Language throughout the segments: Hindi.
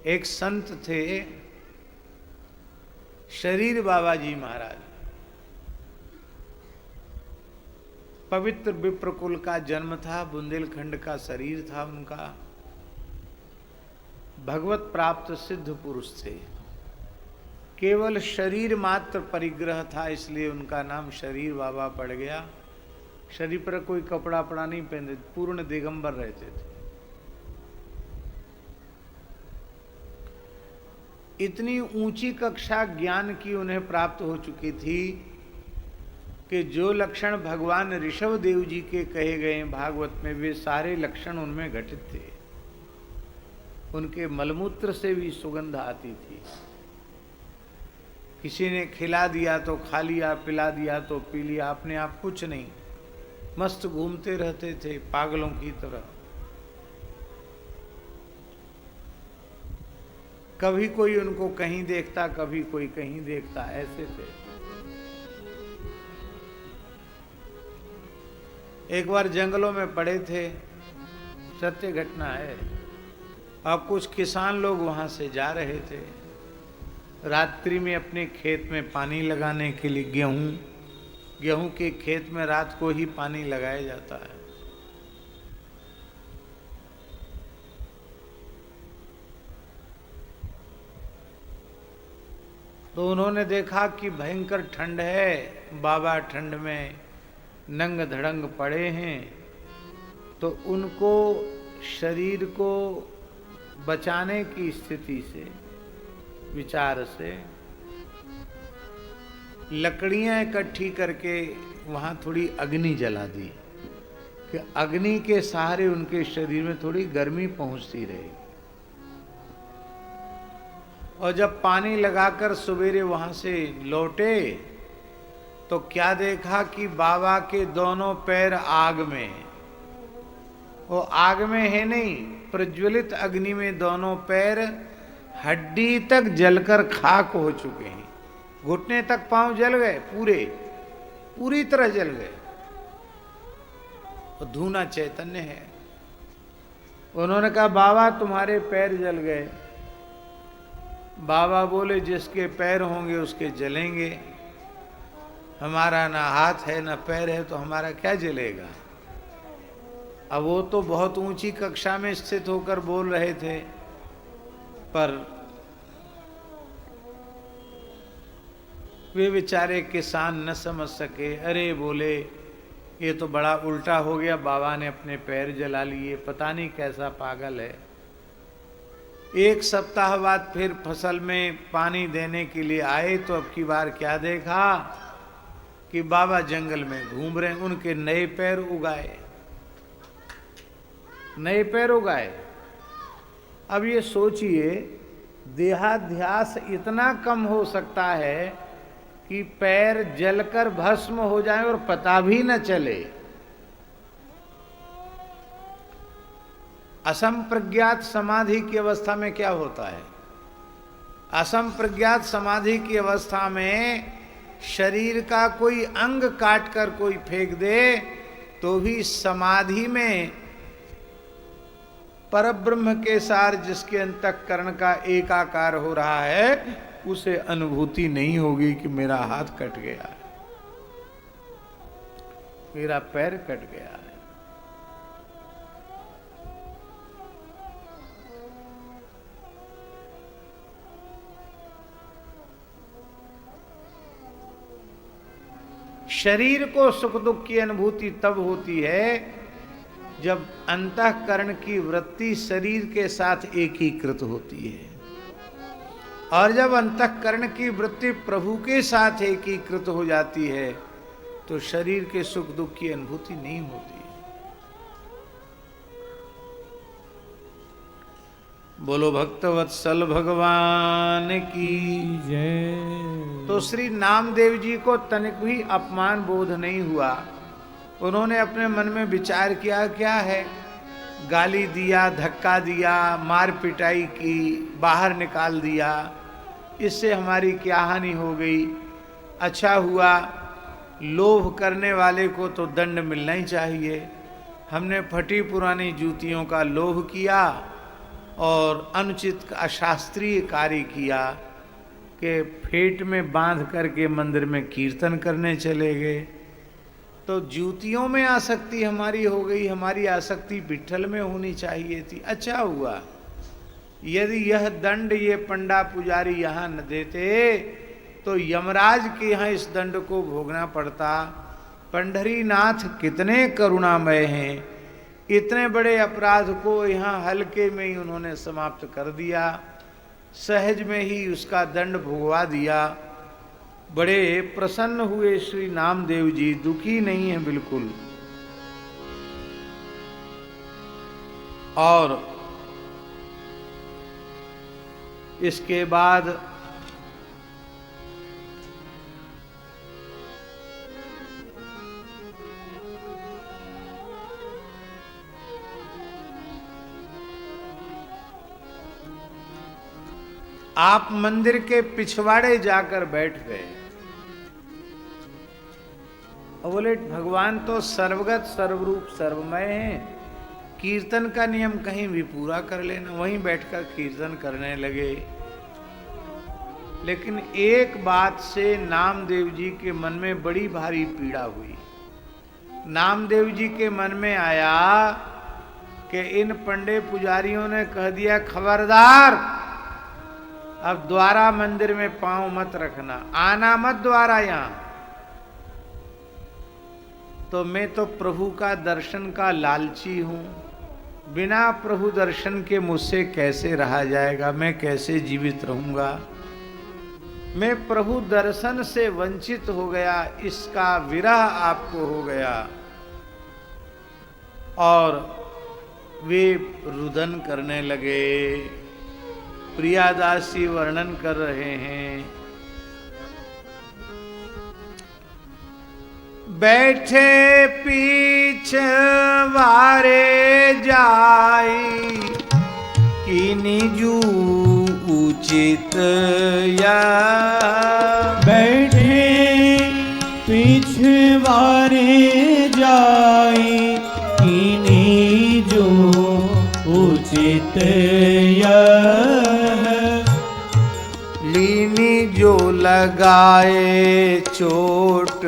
एक संत थे शरीर बाबा जी महाराज। पवित्र विप्र कुल का जन्म था, बुंदेलखंड का शरीर था उनका, भगवत प्राप्त सिद्ध पुरुष थे। केवल शरीर मात्र परिग्रह था, इसलिए उनका नाम शरीर बाबा पड़ गया। शरीर पर कोई कपड़ा वपड़ा नहीं पहनते, पूर्ण दिगंबर रहते थे। इतनी ऊंची कक्षा ज्ञान की उन्हें प्राप्त हो चुकी थी कि जो लक्षण भगवान ऋषभ देव जी के कहे गए भागवत में, वे सारे लक्षण उनमें घटित थे। उनके मलमूत्र से भी सुगंध आती थी। किसी ने खिला दिया तो खा लिया, पिला दिया तो पी लिया, अपने आप कुछ नहीं, मस्त घूमते रहते थे पागलों की तरह। कभी कोई उनको कहीं देखता, कभी कोई कहीं देखता, ऐसे थे। एक बार जंगलों में पड़े थे, सत्य घटना है, और कुछ किसान लोग वहां से जा रहे थे रात्रि में अपने खेत में पानी लगाने के लिए। गेहूं के खेत में रात को ही पानी लगाया जाता है। तो उन्होंने देखा कि भयंकर ठंड है, बाबा ठंड में नंग धड़ंग पड़े हैं। तो उनको शरीर को बचाने की स्थिति से, विचार से लकड़ियां इकट्ठी करके वहां थोड़ी अग्नि जला दी कि अग्नि के सहारे उनके शरीर में थोड़ी गर्मी पहुंचती रहे। और जब पानी लगाकर सवेरे वहां से लौटे तो क्या देखा कि बाबा के दोनों पैर आग में। वो आग में है नहीं, प्रज्वलित अग्नि में दोनों पैर हड्डी तक जलकर खाक हो चुके हैं। घुटने तक पांव जल गए, पूरी तरह जल गए। और धूना चैतन्य है। उन्होंने कहा बाबा तुम्हारे पैर जल गए। बाबा बोले जिसके पैर होंगे उसके जलेंगे, हमारा ना हाथ है ना पैर है, तो हमारा क्या जलेगा। अब वो तो बहुत ऊंची कक्षा में स्थित होकर बोल रहे थे, पर वे बेचारे किसान न समझ सके। अरे बोले ये तो बड़ा उल्टा हो गया, बाबा ने अपने पैर जला लिए, पता नहीं कैसा पागल है। एक सप्ताह बाद फिर फसल में पानी देने के लिए आए तो अब की बार क्या देखा कि बाबा जंगल में घूम रहे हैं। उनके नए पैर उगाए, नए पैर उगाए। अब ये सोचिए देहाध्यास इतना कम हो सकता है कि पैर जलकर भस्म हो जाए और पता भी न चले। असंप्रज्ञात समाधि की अवस्था में क्या होता है? असंप्रज्ञात समाधि की अवस्था में शरीर का कोई अंग काट कर कोई फेंक दे तो भी समाधि में परब्रह्म के सार जिसके अंतःकरण का एकाकार हो रहा है, उसे अनुभूति नहीं होगी कि मेरा हाथ कट गया है, मेरा पैर कट गया है। शरीर को सुख दुख की अनुभूति तब होती है जब अंतःकरण की वृत्ति शरीर के साथ एकीकृत होती है। और जब अंतःकरण की वृत्ति प्रभु के साथ एकीकृत हो जाती है तो शरीर के सुख दुख की अनुभूति नहीं होती। बोलो भक्तवत्सल भगवान की जय। तो श्री नामदेव जी को तनिक भी अपमान बोध नहीं हुआ। उन्होंने अपने मन में विचार किया, क्या है, गाली दिया, धक्का दिया, मार पिटाई की, बाहर निकाल दिया, इससे हमारी क्या हानि हो गई। अच्छा हुआ, लोभ करने वाले को तो दंड मिलना ही चाहिए। हमने फटी पुरानी जूतियों का लोभ किया और अनुचित अशास्त्रीय कार्य किया कि फेट में बांध करके मंदिर में कीर्तन करने चले गए। तो जूतियों में आसक्ति हमारी हो गई, हमारी आसक्ति विट्ठल में होनी चाहिए थी। अच्छा हुआ यदि यह दंड ये पंडा पुजारी यहाँ न देते तो यमराज के यहाँ इस दंड को भोगना पड़ता। पंढरीनाथ कितने करुणामय हैं, इतने बड़े अपराध को यहाँ हल्के में ही उन्होंने समाप्त कर दिया, सहज में ही उसका दंड भुगवा दिया। बड़े प्रसन्न हुए श्री नामदेव जी, दुखी नहीं है बिल्कुल। और इसके बाद आप मंदिर के पिछवाड़े जाकर बैठ गए और बोले भगवान तो सर्वगत सर्वरूप सर्वमय हैं, कीर्तन का नियम कहीं भी पूरा कर लेना। वहीं बैठकर कीर्तन करने लगे। लेकिन एक बात से नामदेव जी के मन में बड़ी भारी पीड़ा हुई। नामदेव जी के मन में आया कि इन पंडे पुजारियों ने कह दिया खबरदार, अब द्वारा मंदिर में पांव मत रखना, आना मत द्वारा यहां। तो मैं तो प्रभु का दर्शन का लालची हूं, बिना प्रभु दर्शन के मुझसे कैसे रहा जाएगा, मैं कैसे जीवित रहूंगा। मैं प्रभु दर्शन से वंचित हो गया, इसका विरह आपको हो गया। और वे रुदन करने लगे। प्रियादासी वर्णन कर रहे हैं, बैठे पीछे वारे जाई कि निजू उचित या। बैठे पीछे वारे जाई कि निजू उचित या। लीनी जो लगाए चोट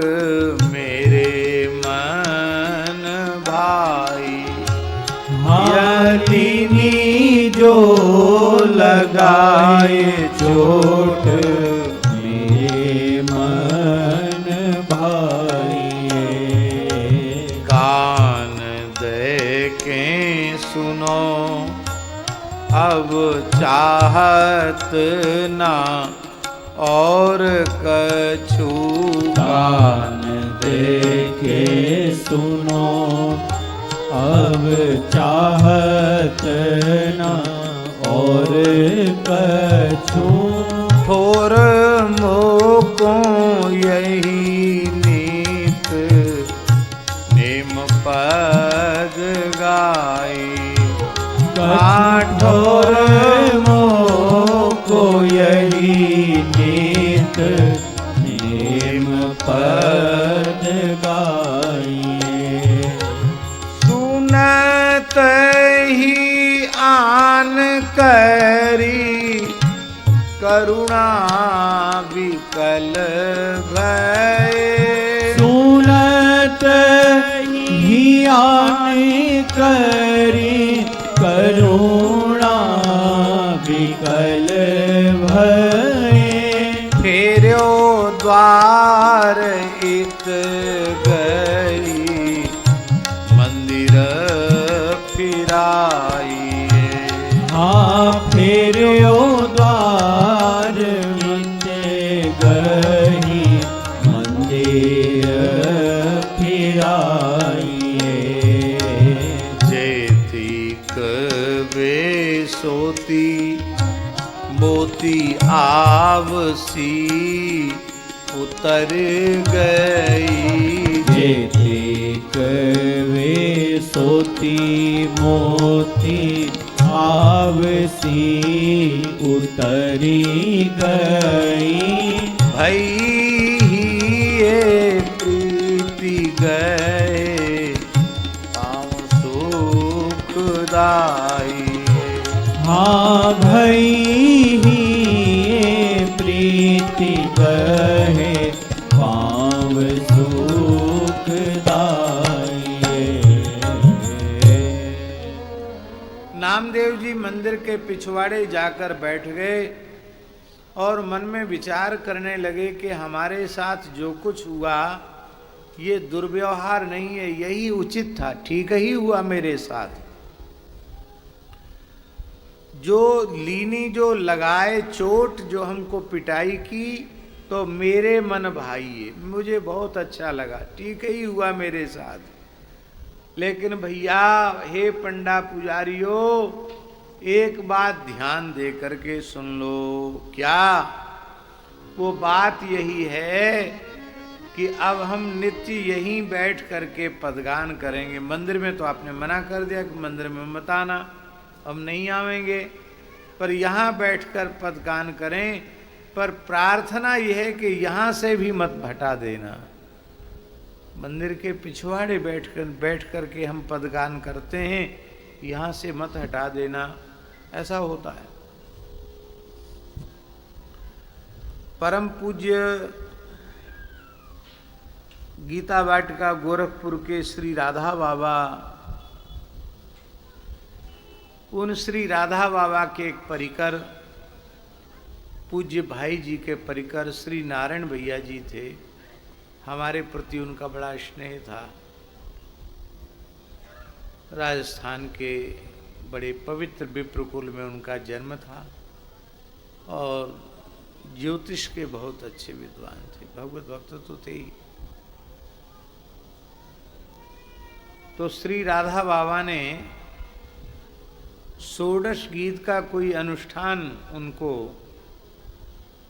मेरे मन भाई। लीनी जो लगाए चोट मेरे मन भाई। कान दे के सुनो अब चाहत ना और कछु। कान दे के सुनो अब चाहत ना और कछु। ठोर मोको यही नीत निम पद गाई। कठोर मोको यही नीत निम पद गाइए। सुनत ही आन करी करुणा विकल भय। सुनत ही आन करी करुणा विकल भय। फेर्यो द्वार इत गई मंदिर फिराई। हाँ फेर्यो द्वार मिट गई मंदिर फिराई। वे सोती मोती आवसी उतर गई। जेतिक वे सोती मोती आवसी उतरी गई। भई ये प्रीति गए पाँव सुखदाई। हाँ माघई ही प्रीति कहे पाव सुखदाई। नामदेव जी मंदिर के पिछवाड़े जाकर बैठ गए और मन में विचार करने लगे कि हमारे साथ जो कुछ हुआ ये दुर्व्यवहार नहीं है, यही उचित था, ठीक ही हुआ मेरे साथ। जो लीनी जो लगाए चोट, जो हमको पिटाई की, तो मेरे मन भाई है, मुझे बहुत अच्छा लगा, ठीक ही हुआ मेरे साथ। लेकिन भैया, हे पंडा पुजारियों, एक बात ध्यान दे करके सुन लो। क्या? वो बात यही है कि अब हम नित्य यहीं बैठ करके पदगान करेंगे। मंदिर में तो आपने मना कर दिया कि मंदिर में मत आना, हम नहीं आवेंगे, पर यहाँ बैठकर पदगान करें। पर प्रार्थना यह है कि यहाँ से भी मत हटा देना। मंदिर के पिछवाड़े बैठ कर के हम पदगान करते हैं, यहाँ से मत हटा देना, ऐसा होता है। परम पूज्य गीता वाटिका गोरखपुर के श्री राधा बाबा, उन श्री राधा बाबा के एक परिकर, पूज्य भाई जी के परिकर श्री नारायण भैया जी थे। हमारे प्रति उनका बड़ा स्नेह था। राजस्थान के बड़े पवित्र विप्रकुल में उनका जन्म था और ज्योतिष के बहुत अच्छे विद्वान थे, भगवत भक्त तो थे ही। तो श्री राधा बाबा ने षोडश गीत का कोई अनुष्ठान उनको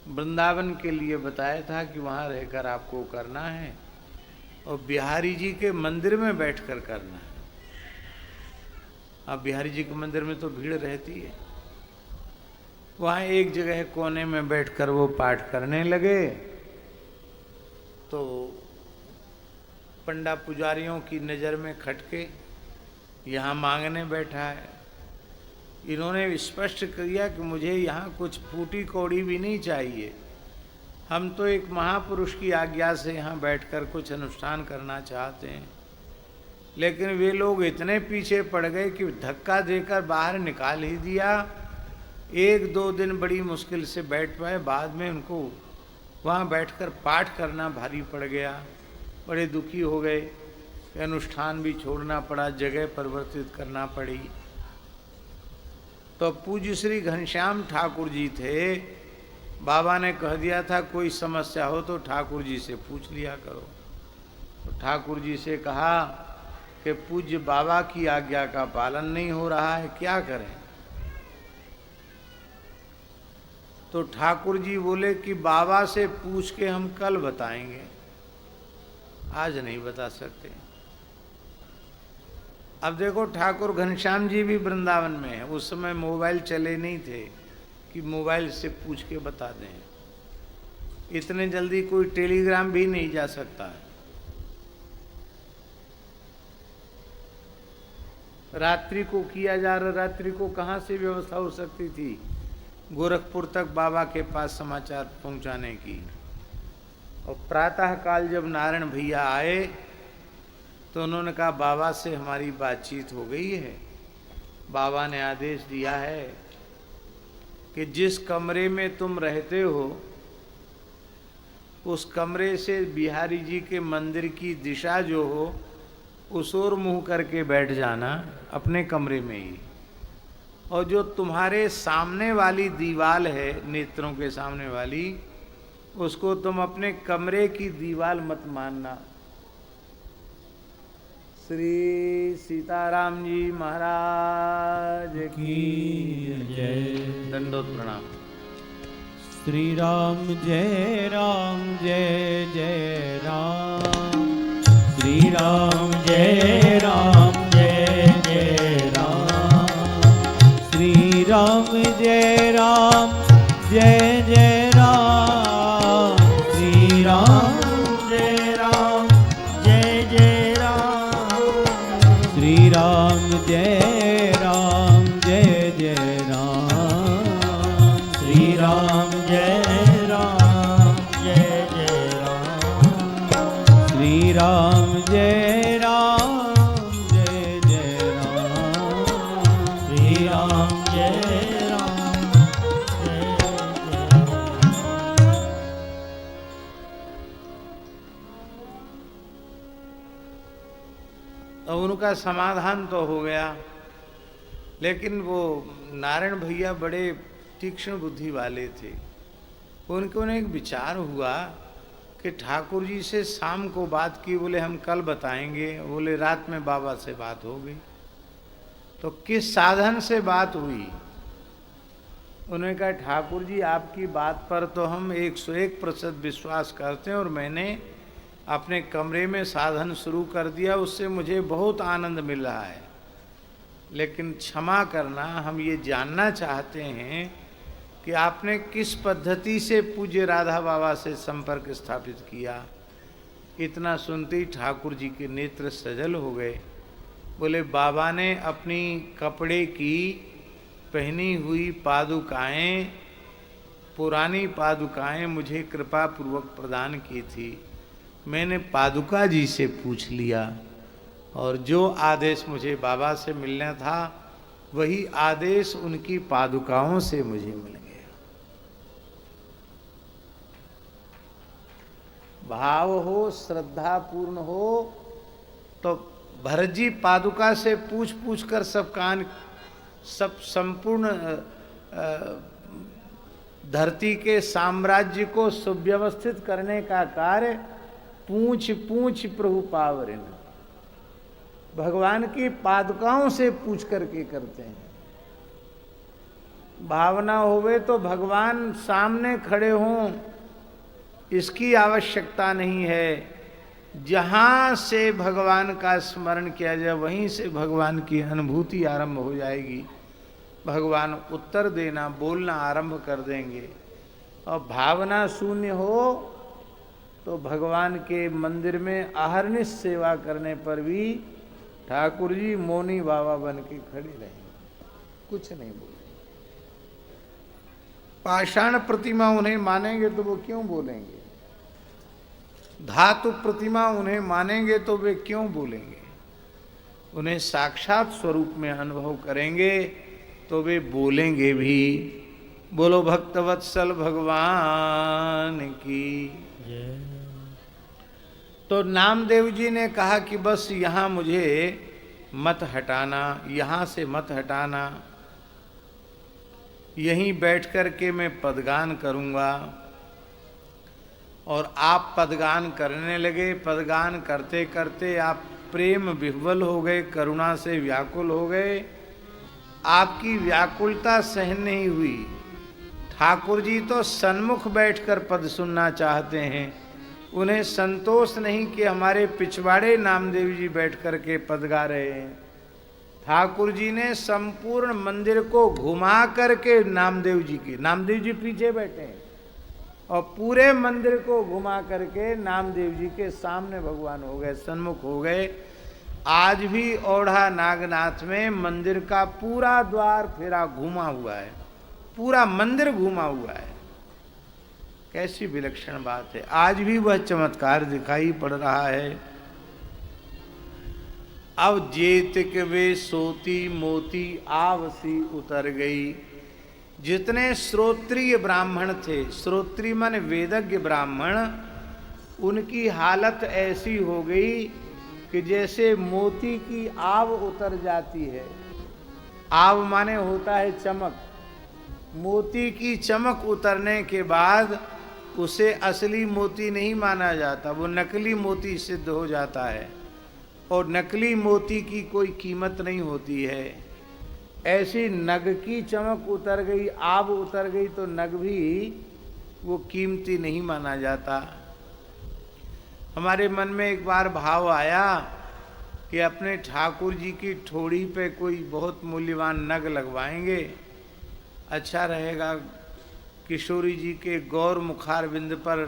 वृंदावन के लिए बताया था कि वहाँ रहकर आपको करना है और बिहारी जी के मंदिर में बैठकर करना है। अब बिहारी जी के मंदिर में तो भीड़ रहती है। वहाँ एक जगह कोने में बैठकर वो पाठ करने लगे तो पंडा पुजारियों की नज़र में खटके, यहाँ मांगने बैठा है। इन्होंने स्पष्ट किया कि मुझे यहाँ कुछ फूटी कौड़ी भी नहीं चाहिए, हम तो एक महापुरुष की आज्ञा से यहाँ बैठकर कुछ अनुष्ठान करना चाहते हैं। लेकिन वे लोग इतने पीछे पड़ गए कि धक्का देकर बाहर निकाल ही दिया। एक दो दिन बड़ी मुश्किल से बैठ पाए, बाद में उनको वहाँ बैठकर पाठ करना भारी पड़ गया। बड़े दुखी हो गए, अनुष्ठान भी छोड़ना पड़ा, जगह परिवर्तित करना पड़ी। तो पूज्य श्री घनश्याम ठाकुर जी थे, बाबा ने कह दिया था कोई समस्या हो तो ठाकुर जी से पूछ लिया करो। तो ठाकुर जी से कहा कि पूज्य बाबा की आज्ञा का पालन नहीं हो रहा है, क्या करें? तो ठाकुर जी बोले कि बाबा से पूछ के हम कल बताएंगे, आज नहीं बता सकते। अब देखो, ठाकुर घनश्याम जी भी वृंदावन में है, उस समय मोबाइल चले नहीं थे कि मोबाइल से पूछ के बता दें। इतने जल्दी कोई टेलीग्राम भी नहीं जा सकता है। रात्रि को किया जा रहा, रात्रि को कहाँ से व्यवस्था हो सकती थी गोरखपुर तक बाबा के पास समाचार पहुंचाने की। और प्रातः काल जब नारायण भैया आए तो उन्होंने कहा बाबा से हमारी बातचीत हो गई है, बाबा ने आदेश दिया है कि जिस कमरे में तुम रहते हो उस कमरे से बिहारी जी के मंदिर की दिशा जो हो उस ओर मुँह करके बैठ जाना अपने कमरे में ही। और जो तुम्हारे सामने वाली दीवाल है, नेत्रों के सामने वाली, उसको तुम अपने कमरे की दीवाल मत मानना। श्री सीताराम जी महाराज की जय। दंडोत प्रणाम। श्री राम जय जय राम, श्री राम जय जय राम, श्री राम जय जय राम, श्री राम जय जय राम, श्री राम जय जय राम, राम जय जय अब उनका समाधान तो हो गया, लेकिन वो नारायण भैया बड़े तीक्ष्ण बुद्धि वाले थे। उनको एक विचार हुआ कि ठाकुर जी से शाम को बात की, बोले हम कल बताएंगे, बोले रात में बाबा से बात हो गई। तो किस साधन से बात हुई? उन्होंने कहा ठाकुर जी आपकी बात पर तो हम 101% विश्वास करते हैं और मैंने अपने कमरे में साधन शुरू कर दिया, उससे मुझे बहुत आनंद मिल रहा है। लेकिन क्षमा करना, हम ये जानना चाहते हैं कि आपने किस पद्धति से पूज्य राधा बाबा से संपर्क स्थापित किया। इतना सुनते ही ठाकुर जी के नेत्र सजल हो गए। बोले बाबा ने अपनी कपड़े की पहनी हुई पादुकाएं, पुरानी पादुकाएं मुझे कृपा पूर्वक प्रदान की थी। मैंने पादुका जी से पूछ लिया और जो आदेश मुझे बाबा से मिलना था वही आदेश उनकी पादुकाओं से मुझे मिल गया। भाव हो, श्रद्धा पूर्ण हो तो भरत जी पादुका से पूछ पूछ कर सब संपूर्ण धरती के साम्राज्य को सुव्यवस्थित करने का कार्य पूछ पूछ प्रभु पावरिन, भगवान की पादुकाओं से पूछ करके करते हैं। भावना होवे तो भगवान सामने खड़े हों, इसकी आवश्यकता नहीं है। जहाँ से भगवान का स्मरण किया जाए वहीं से भगवान की अनुभूति आरंभ हो जाएगी। भगवान उत्तर देना, बोलना आरंभ कर देंगे। और भावना शून्य हो तो भगवान के मंदिर में अहर्निश सेवा करने पर भी ठाकुर जी मौनी बाबा बन के खड़े रहेंगे, कुछ नहीं बोलेंगे। पाषाण प्रतिमा उन्हें मानेंगे तो वो क्यों बोलेंगे? धातु प्रतिमा उन्हें मानेंगे तो वे क्यों बोलेंगे? उन्हें साक्षात स्वरूप में अनुभव करेंगे तो वे बोलेंगे भी। बोलो भक्तवत्सल भगवान की। तो नामदेव जी ने कहा कि बस यहाँ मुझे मत हटाना, यहाँ से मत हटाना, यहीं बैठ कर के मैं पदगान करूँगा। और आप पदगान करने लगे। पदगान करते करते आप प्रेम विह्वल हो गए, करुणा से व्याकुल हो गए। आपकी व्याकुलता सहन नहीं हुई। ठाकुर जी तो सन्मुख बैठकर पद सुनना चाहते हैं। उन्हें संतोष नहीं कि हमारे पिछवाड़े नामदेव जी बैठ कर के पद गा रहे हैं। ठाकुर जी ने संपूर्ण मंदिर को घुमा करके नामदेव जी पीछे बैठे हैं और पूरे मंदिर को घुमा करके नामदेव जी के सामने भगवान हो गए, सन्मुख हो गए। आज भी ओढ़ा नागनाथ में मंदिर का पूरा द्वार फेरा घुमा हुआ है, पूरा मंदिर घुमा हुआ है। कैसी विलक्षण बात है। आज भी वह चमत्कार दिखाई पड़ रहा है। अब जेतिक वे सोती मोती आवसी उतर गई। जितने श्रोत्रिय ब्राह्मण थे, श्रोत्रिय माने वेदज्ञ ब्राह्मण, उनकी हालत ऐसी हो गई कि जैसे मोती की आव उतर जाती है। आव माने होता है चमक। मोती की चमक उतरने के बाद उसे असली मोती नहीं माना जाता, वो नकली मोती सिद्ध हो जाता है। और नकली मोती की कोई कीमत नहीं होती है। ऐसी नग की चमक उतर गई, आब उतर गई तो नग भी वो कीमती नहीं माना जाता। हमारे मन में एक बार भाव आया कि अपने ठाकुर जी की ठोड़ी पे कोई बहुत मूल्यवान नग लगवाएंगे, अच्छा रहेगा। किशोरी जी के गौर मुखार बिंद पर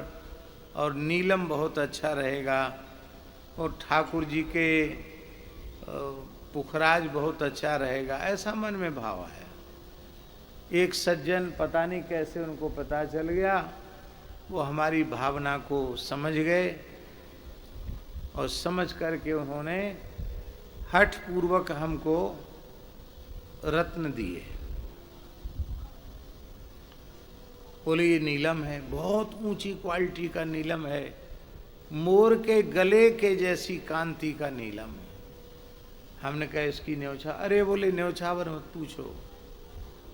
और नीलम बहुत अच्छा रहेगा, और ठाकुर जी के पुखराज बहुत अच्छा रहेगा। ऐसा मन में भाव आया। एक सज्जन, पता नहीं कैसे उनको पता चल गया, वो हमारी भावना को समझ गए और समझ करके उन्होंने हठ पूर्वक हमको रत्न दिए। बोले ये नीलम है, बहुत ऊंची क्वालिटी का नीलम है, मोर के गले के जैसी कांति का नीलम है। हमने कहा इसकी न्योछा, अरे बोले न्योछावर मत पूछो,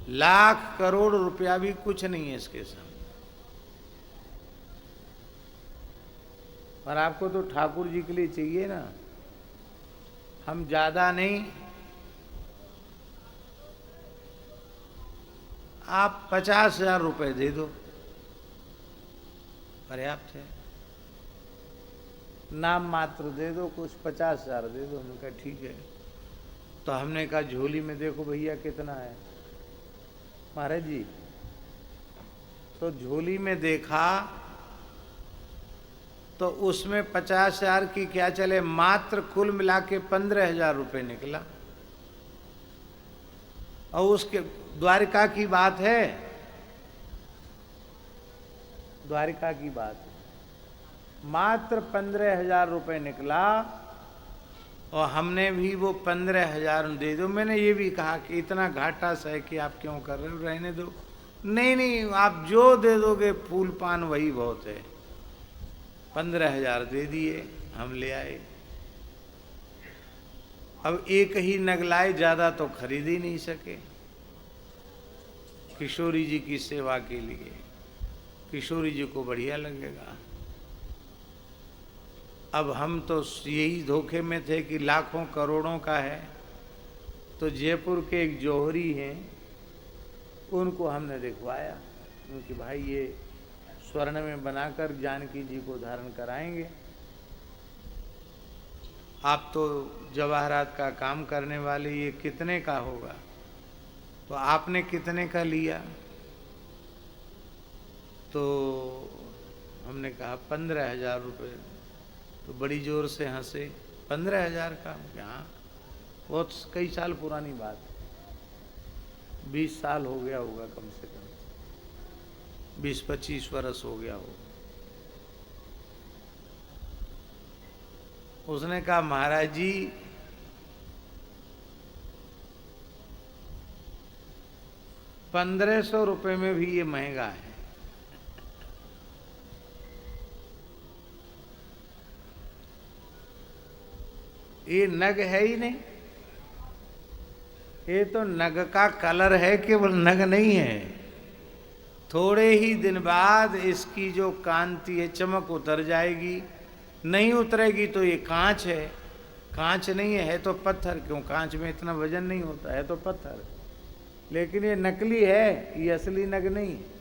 लाख करोड़ रुपया भी कुछ नहीं है इसके सामने। पर आपको तो ठाकुर जी के लिए चाहिए ना, हम ज्यादा नहीं, आप 50,000 रुपए दे दो, पर्याप्त है। नाम मात्र दे दो, कुछ 50,000 दे दो। हमने कहा ठीक है। तो हमने कहा झोली में देखो भैया कितना है महाराज जी। तो झोली में देखा तो उसमें 50,000 की क्या चले, मात्र कुल मिला के 15,000 रुपये निकला। और उसके द्वारिका की बात है, द्वारिका की बात है, मात्र 15,000 रुपये निकला। और हमने भी वो 15,000 दे दो। मैंने ये भी कहा कि इतना घाटा सह कि आप क्यों कर रहे हो, रहने दो। नहीं नहीं, आप जो दे दोगे फूल पान वही बहुत है। 15,000 दे दिए, हम ले आए। अब एक ही नग लाए, ज्यादा तो खरीद ही नहीं सके किशोरी जी की सेवा के लिए। किशोरी जी को बढ़िया लगेगा। अब हम तो यही धोखे में थे कि लाखों करोड़ों का है। तो जयपुर के एक जौहरी हैं, उनको हमने दिखवाया, क्योंकि भाई ये स्वर्ण में बनाकर जानकी जी को धारण कराएंगे। आप तो जवाहरात का काम करने वाले, ये कितने का होगा? तो आपने कितने का लिया? तो हमने कहा 15,000 रुपये। तो बड़ी जोर से हंसे, 15,000 का? हाँ, बहुत कई साल पुरानी बात, 20 साल हो गया होगा, कम से कम 20-25 वर्ष हो गया होगा। उसने कहा महाराज जी, ₹1,500 में भी ये महंगा है। ये नग है ही नहीं, ये तो नग का कलर है, केवल नग नहीं है। थोड़े ही दिन बाद इसकी जो कांति है, चमक उतर जाएगी। नहीं उतरेगी तो ये कांच है, कांच नहीं है तो पत्थर। क्यों, कांच में इतना वजन नहीं होता है, तो पत्थर। लेकिन ये नकली है, ये असली नग नहीं है।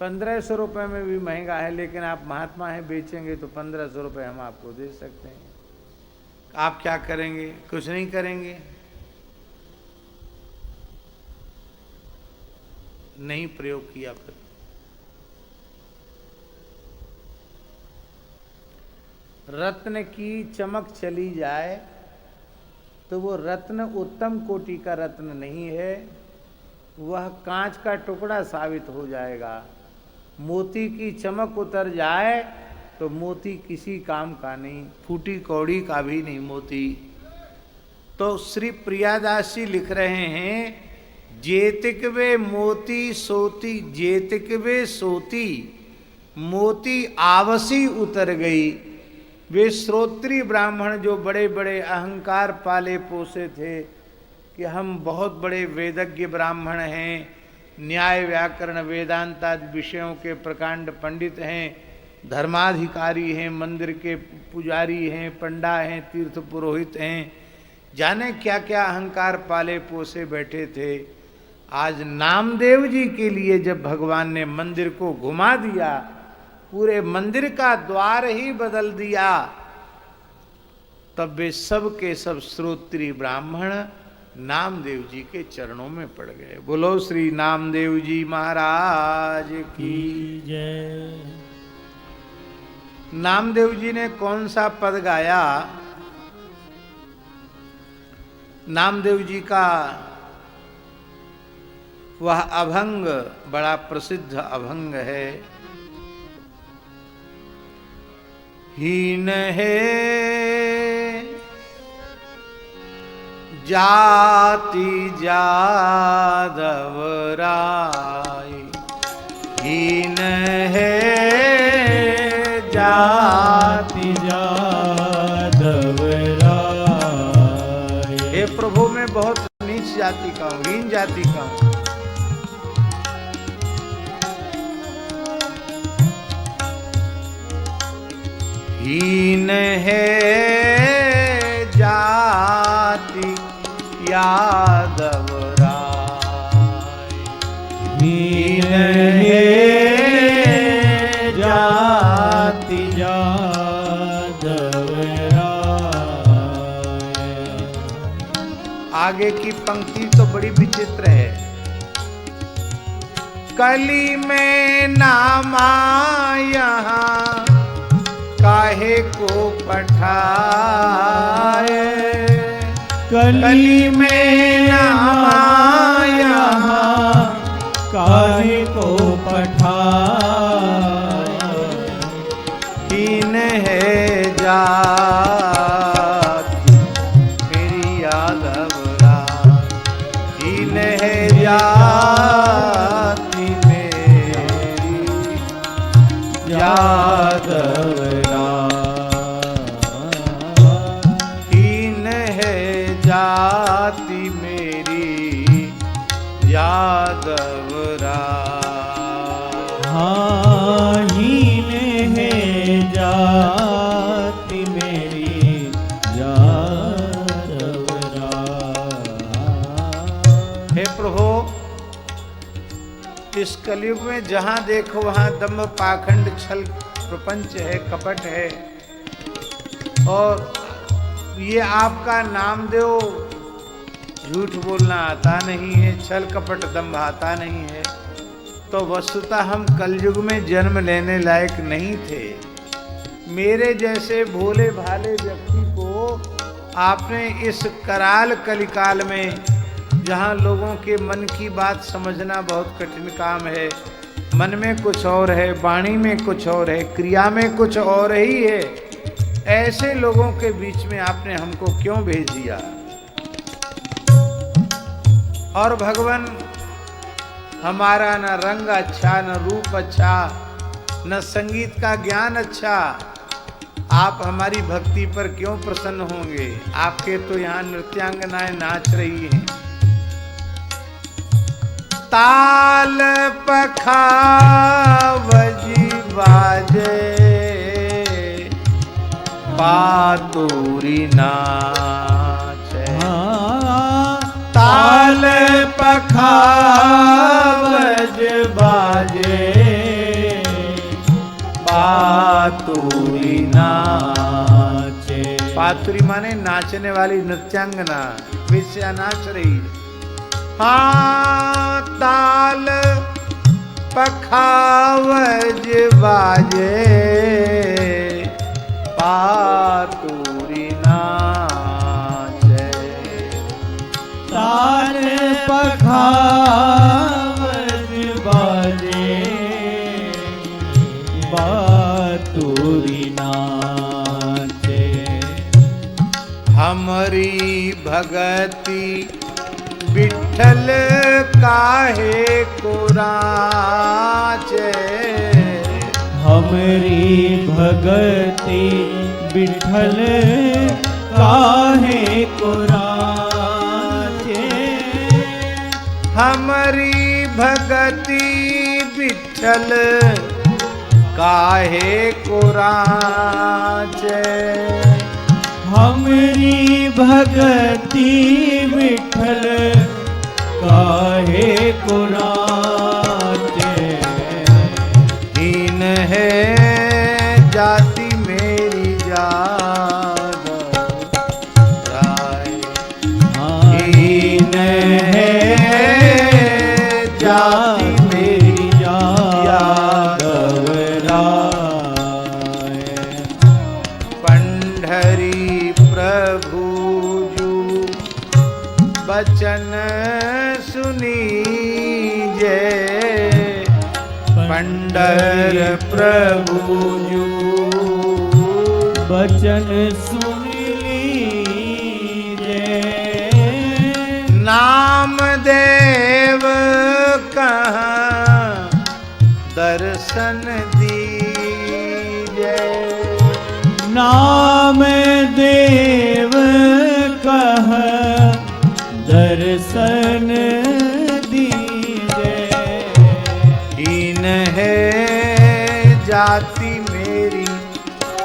₹1,500 में भी महंगा है, लेकिन आप महात्मा हैं, बेचेंगे तो ₹1,500 हम आपको दे सकते हैं। आप क्या करेंगे? कुछ नहीं करेंगे, नहीं प्रयोग किया। फिर रत्न की चमक चली जाए तो वो रत्न उत्तम कोटि का रत्न नहीं है, वह कांच का टुकड़ा साबित हो जाएगा। मोती की चमक उतर जाए तो मोती किसी काम का नहीं, फूटी कौड़ी का भी नहीं मोती। तो श्री प्रियादास जी लिख रहे हैं, जेतिक वे मोती सोती, जेतिक वे सोती मोती आवसी उतर गई। वे श्रोत्री ब्राह्मण जो बड़े बड़े अहंकार पाले पोसे थे कि हम बहुत बड़े वेदज्ञ ब्राह्मण हैं, न्याय व्याकरण वेदांत आदि विषयों के प्रकांड पंडित हैं, धर्माधिकारी हैं, मंदिर के पुजारी हैं, पंडा हैं, तीर्थ पुरोहित हैं, जाने क्या क्या अहंकार पाले पोसे बैठे थे। आज नामदेव जी के लिए जब भगवान ने मंदिर को घुमा दिया, पूरे मंदिर का द्वार ही बदल दिया, तब वे सब के सब श्रोत्री ब्राह्मण नामदेव जी के चरणों में पड़ गए। बोलो श्री नामदेव जी महाराज की जय। नामदेव जी ने कौन सा पद गाया? नामदेव जी का वह अभंग बड़ा प्रसिद्ध अभंग है। हीन है जाति जादव राय, हीन है जाति जादव राय। हे प्रभु मैं बहुत नीच जाति का हूँ, हीन जाति का हूँ। हीन है जाति यादव राय, हीन है जाति जादव राय। आगे की पंक्ति तो बड़ी विचित्र है। कली में नामा यहाँ काहे को पठाए, कली में नामा यहाँ काहे को पठाए। हीन है जाति मेरी यादव राय, हीन है जाति मेरी यादव जाति मेरी यादव राय। हाँ हीन है जाति मेरी यादव राय। हे प्रभु, इस कलयुग में जहां देखो वहां दम्भ पाखंड छल प्रपंच है, कपट है। और ये आपका नामदेव झूठ बोलना आता नहीं है, छल कपट दंभ आता नहीं है, तो वस्तुतः हम कलयुग में जन्म लेने लायक नहीं थे। मेरे जैसे भोले भाले व्यक्ति को आपने इस कराल कलिकाल में, जहाँ लोगों के मन की बात समझना बहुत कठिन काम है, मन में कुछ और है, वाणी में कुछ और है, क्रिया में कुछ और ही है, ऐसे लोगों के बीच में आपने हमको क्यों भेज दिया। और भगवान, हमारा न रंग अच्छा, न रूप अच्छा, न संगीत का ज्ञान अच्छा, आप हमारी भक्ति पर क्यों प्रसन्न होंगे। आपके तो यहाँ नृत्यांगनाएं नाच रही हैं। ताल पखावजी बाजे, पातुरी नाचे। ताल पखावज बाजे, पातुरी नाचे। पातुरी माने नाचने वाली नृत्यांगना, वेश्या नाच रही। हाँ ताल पखावज बाजे, पातुरी नाचे। ताल पखावज बाजे, पातुरी नाचे। हमारी भगति विठल काहे को राचे, हमरी भगति विठल काहे को राचे। हमारी भगति विठल काहे को राचे। हमरी भगति विठल काहे को राचे। हीन है जाति मेरी यादव राय, हीन है जाति मेरी यादव राय। पंढरी प्रभु जू बचन सुनीजे, पंढर प्रभु जू बचन सुन लीजे। देव कहाँ दर्शन दीजे। नाम देव कह दर्शन दीजे। हीन है जाति मेरी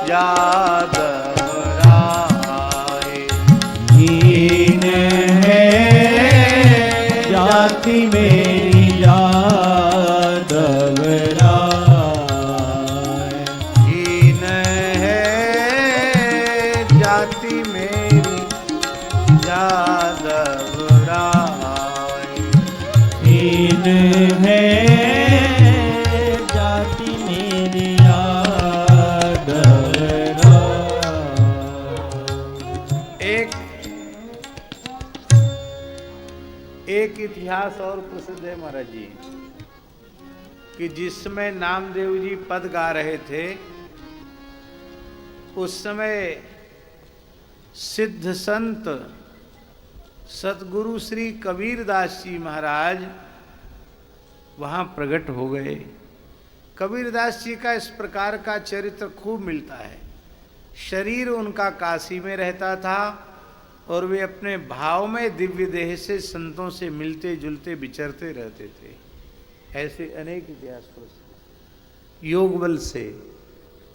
यादव राय। हीन है जाति मेरी यादव राय। हीन है जाति मेरी यादव राय। हीन है जाति मेरी यादव राय। एक इतिहास और प्रसिद्ध है महाराज जी कि जिस समय नामदेव जी पद गा रहे थे उस समय सिद्ध संत सतगुरु श्री कबीरदास जी महाराज वहां प्रकट हो गए। कबीरदास जी का इस प्रकार का चरित्र खूब मिलता है। शरीर उनका काशी में रहता था और वे अपने भाव में दिव्य देह से संतों से मिलते जुलते विचरते रहते थे। ऐसे अनेक इतिहास प्रसिद्ध। योग बल से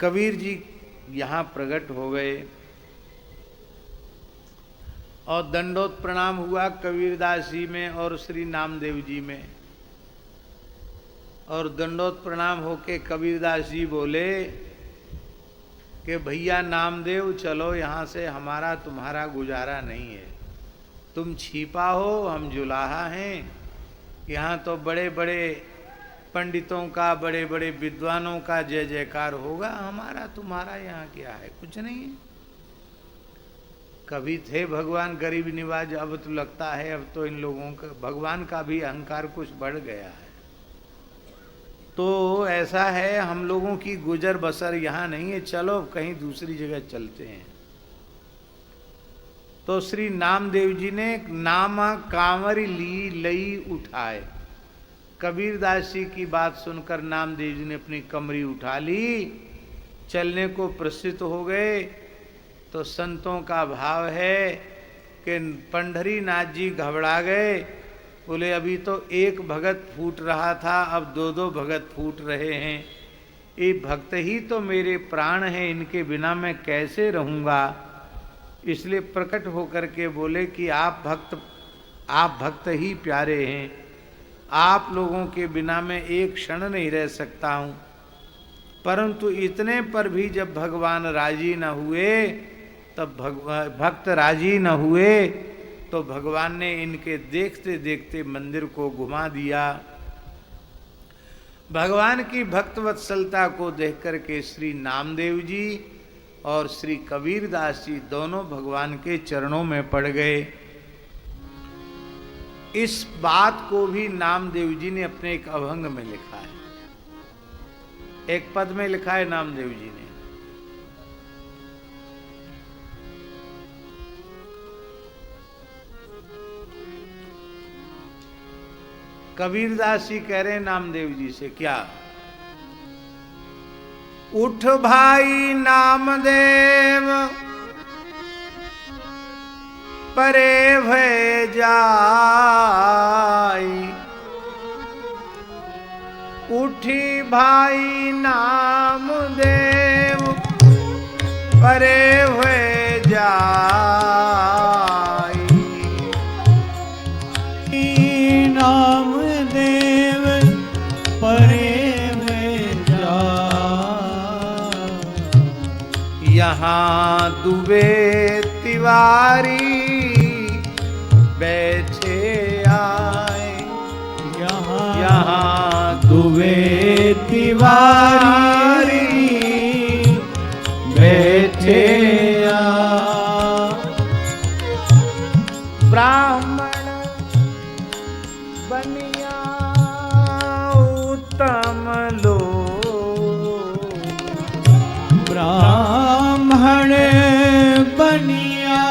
कबीर जी यहाँ प्रकट हो गए और दंडोत प्रणाम हुआ कबीरदास जी में और श्री नामदेव जी में। और दंडोत प्रणाम होके कबीरदास जी बोले कि भैया नामदेव चलो यहाँ से, हमारा तुम्हारा गुजारा नहीं है। तुम छिपा हो, हम जुलाहा हैं। यहाँ तो बड़े बड़े पंडितों का, बड़े बड़े विद्वानों का जय जयकार होगा, हमारा तुम्हारा यहाँ क्या है, कुछ नहीं है। कभी थे भगवान गरीब निवाज, अब तो लगता है अब तो इन लोगों का भगवान का भी अहंकार कुछ बढ़ गया है। तो ऐसा है, हम लोगों की गुजर बसर यहाँ नहीं है, चलो कहीं दूसरी जगह चलते हैं। तो श्री नामदेव जी ने नामा कांवरी ली लई उठाए। कबीरदास जी की बात सुनकर नामदेव जी ने अपनी कमरी उठा ली, चलने को प्रस्थित हो गए। तो संतों का भाव है कि पंढरी नाथ जी घबरा गए, बोले अभी तो एक भगत फूट रहा था, अब दो दो भगत फूट रहे हैं। ये भक्त ही तो मेरे प्राण हैं, इनके बिना मैं कैसे रहूँगा। इसलिए प्रकट होकर के बोले कि आप भक्त ही प्यारे हैं, आप लोगों के बिना मैं एक क्षण नहीं रह सकता हूँ। परंतु इतने पर भी जब भगवान राजी न हुए, तब भक्त राजी न हुए, तो भगवान ने इनके देखते देखते मंदिर को घुमा दिया। भगवान की भक्त वत्सलता को देख करके श्री नामदेव जी और श्री कबीरदास जी दोनों भगवान के चरणों में पड़ गए। इस बात को भी नामदेव जी ने अपने एक अभंग में लिखा है, एक पद में लिखा है नामदेव जी ने। कबीरदास जी कह रहे हैं नामदेव जी से क्या, उठ भाई नामदेव परे भय जाई। उठी भाई नामदेव परे भय जाई। नामदेव परे भय जाई। यहाँ दुबे तिवारी बैठे आए। यहाँ दुबे तिवारी बैठे आए। ब्राह्मण बनिया उत्तम लोग। ब्राह्मण बनिया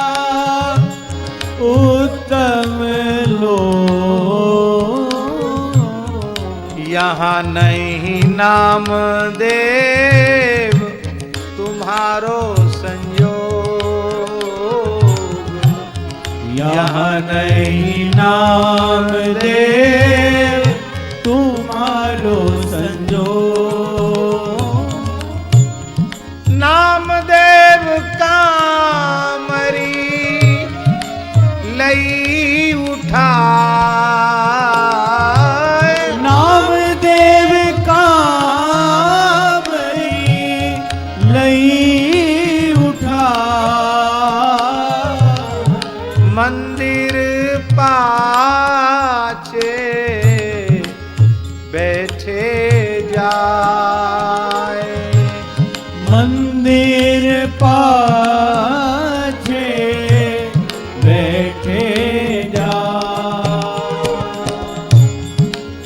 उत्तम लोग। यहाँ नहीं नाम देव तुम्हारो संयोग, यहाँ नहीं नाम देव तुम्हारो संजोग। नाम देव कामरी लई उठा, नाम देव कामरी लई उठा, मंदिर पाछे बैठे जाए, मंदिर पाछे बैठे जा।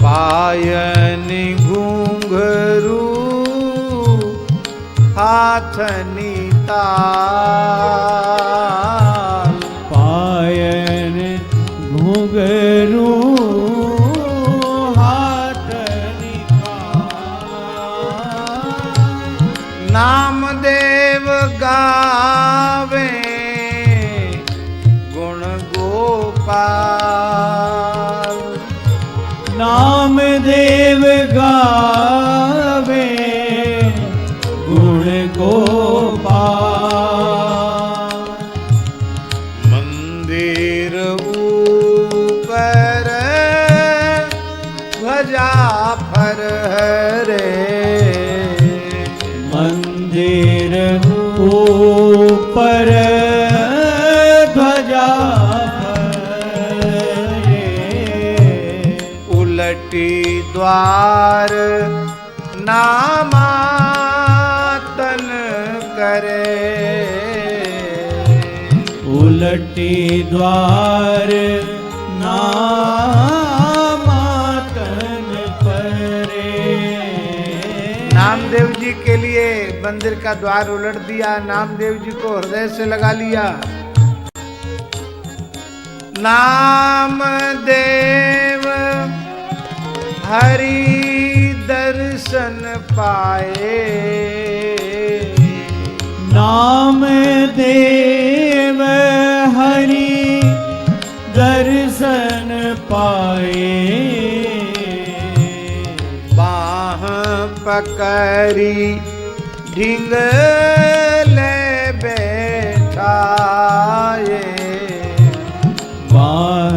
पायन घूंघरू हाथनी ताल, पायन घुंघरू हाथ निकाल, नाम देव गावे गुण गोपाल, नाम देव गावे गुण गोपाल। मंदिर ऊपर ध्वजा फरहरे, मंदिर ऊपर ध्वजा फहरे, उलटी द्वार नामातन करे, उलटी द्वार नामातन परे। नामदेव जी के लिए मंदिर का द्वार उलट दिया, नामदेव जी को हृदय से लगा लिया। नामदेव हरि दर्शन पाए, नाम देव हरि दर्शन पाए, बाह पकड़ी ढिंगले बैठाए, बाह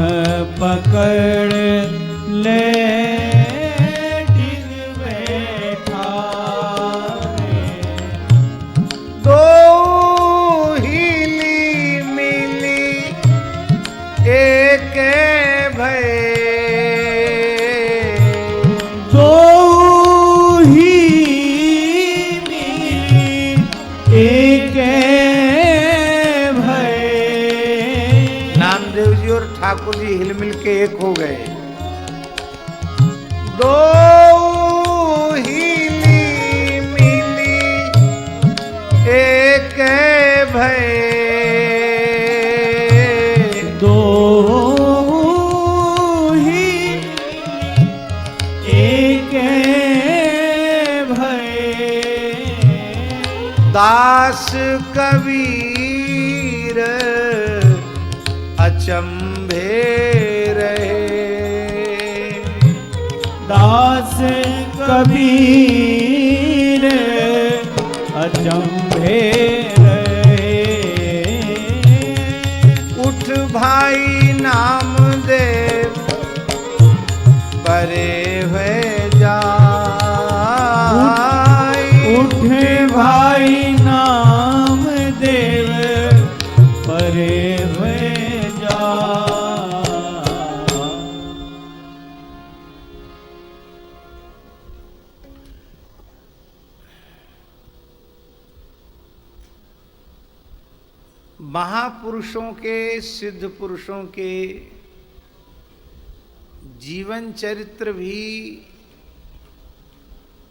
पकड़ ले ढिग बैठाए, दो हिली मिली एक भय, दो ही मिली एक भय। नामदेव जी और ठाकुर जी हिलमिल के एक हो गए। दो हिली मिली एक भय, दो ही एक भय। दास कबीर अचंभे रहे, दास कबीर अचंभे रहे, उठ भाई नामदेव परे हुए जाए, उठे भाई नाम देव परे हुए जा। महापुरुषों के, सिद्ध पुरुषों के जीवन चरित्र भी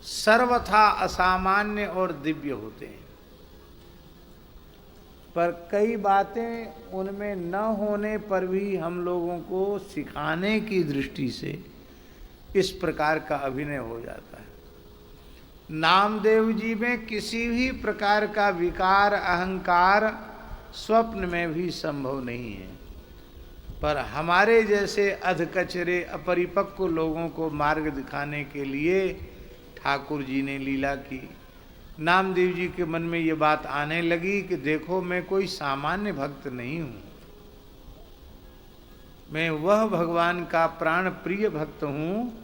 सर्वथा असामान्य और दिव्य होते हैं, पर कई बातें उनमें न होने पर भी हम लोगों को सिखाने की दृष्टि से इस प्रकार का अभिनय हो जाता है। नामदेव जी में किसी भी प्रकार का विकार अहंकार स्वप्न में भी संभव नहीं है, पर हमारे जैसे अधकचरे अपरिपक्व लोगों को मार्ग दिखाने के लिए ठाकुर जी ने लीला की। नामदेव जी के मन में ये बात आने लगी कि देखो मैं कोई सामान्य भक्त नहीं हूँ, मैं वह भगवान का प्राण प्रिय भक्त हूँ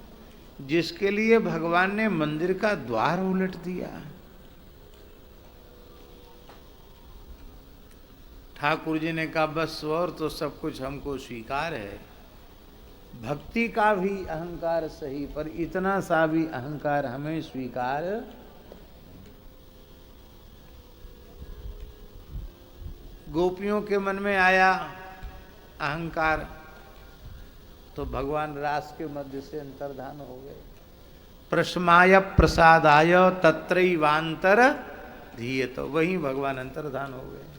जिसके लिए भगवान ने मंदिर का द्वार उलट दिया। ठाकुर जी ने कहा बस और तो सब कुछ हमको स्वीकार है, भक्ति का भी अहंकार सही, पर इतना सा भी अहंकार हमें स्वीकार। गोपियों के मन में आया अहंकार, तो भगवान रास के मध्य से अंतर्धान हो गए। प्रशमाय प्रसादाय तत्रैवांतर धीयत, वहीं भगवान अंतर्धान हो गए।